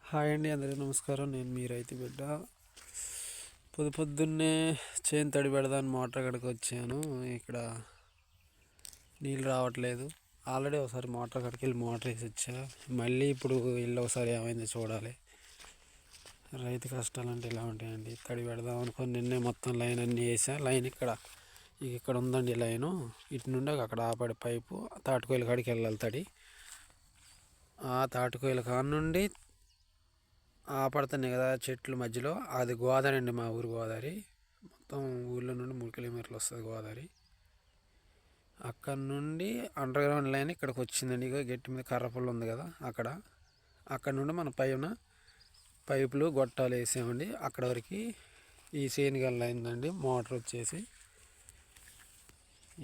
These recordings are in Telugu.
హాయ్ అండి, అందరికీ నమస్కారం. నేను మీ రైతు బిడ్డ. పొద్దున్నే చేను తడి పెడదాని మోటార్ కాడికి వచ్చాను. ఇక్కడ నీళ్ళు రావట్లేదు. ఆల్రెడీ ఒకసారి మోటార్ కాడికి వెళ్ళి మోటార్ వేసి వచ్చా. మళ్ళీ ఇప్పుడు వెళ్ళి ఒకసారి ఏమైందో చూడాలి. రైతు కష్టాలు అంటే ఇలా ఉంటాయండి. తడి పెడదాం అనుకొని నిన్నే మొత్తం లైన్ అన్నీ వేసా. లైన్ ఇక్కడ ఉందండి. లైను ఇటు నుండి అక్కడ ఆపడి పైపు తాటికోయిల కాడికి వెళ్ళాలి. తడి ఆ తాటికోయిల కాడ నుండి పడుతున్నాయి కదా చెట్లు మధ్యలో, అది గోదావరి అండి. మా ఊరు గోదావరి. మొత్తం ఊళ్ళో నుండి 3 కిలోమీటర్లు వస్తుంది గోదావరి. అక్కడ నుండి అండర్ గ్రౌండ్ లైన్ ఇక్కడికి వచ్చిందండి. ఇక గట్టి మీద కర్రపుల్ల ఉంది కదా, అక్కడ నుండి మన పైపులు గొట్టాలు వేసామండి. అక్కడ వరకు ఈ సేనుగల్ అయిందండి. మోటార్ వచ్చేసి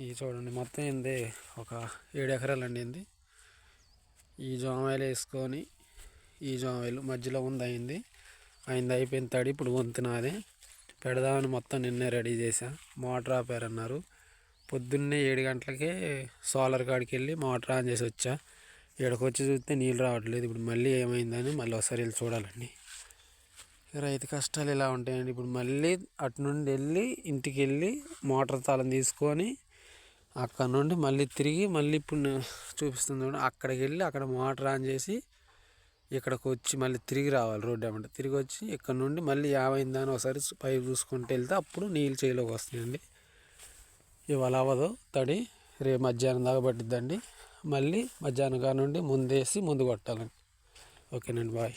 ఈ చూడండి మొత్తం ఏంది, ఒక 7 ఎకరాలు అండి. ఏంది ఈ జోమాయిలు వేసుకొని ఈ జోమాయిలు మధ్యలో అయింది అయిపోయిన తడి ఇప్పుడు వంతునాది పెడదామని మొత్తం నిన్నే రెడీ చేశా. మోటార్ ఆపారన్నారు. పొద్దున్నే 7 గంటలకే సోలార్ కాడికి వెళ్ళి మోటార్ ఆన్ చేసి వచ్చా. ఇక్కడికి వచ్చి చూస్తే నీళ్ళు రావట్లేదు. ఇప్పుడు మళ్ళీ ఏమైందని మళ్ళీ ఒకసారి వెళ్ళి చూడాలండి. రైతు కష్టాలు ఇలా ఉంటాయండి. ఇప్పుడు మళ్ళీ అటు నుండి వెళ్ళి ఇంటికి వెళ్ళి మోటార్ తాళం తీసుకొని అక్కడ నుండి మళ్ళీ తిరిగి మళ్ళీ ఇప్పుడు చూపిస్తుంది అక్కడికి వెళ్ళి అక్కడ మోటార్ ఆన్ చేసి ఇక్కడికి వచ్చి మళ్ళీ తిరిగి రావాలి. రోడ్డు ఏమంటే తిరిగి వచ్చి ఇక్కడ నుండి మళ్ళీ ఏమైందని ఒకసారి పైపు చూసుకుంటూ వెళ్తే అప్పుడు నీళ్ళు చేలోకి వస్తాయండి. ఇవాళ అవ్వదు తడి, రేపు మధ్యాహ్నం దాకా పట్టిద్దండి. మళ్ళీ మధ్యాహ్నం కాడ నుండి ముందేసి ముందు కొట్టాలండి. ఓకేనండి, బాయ్.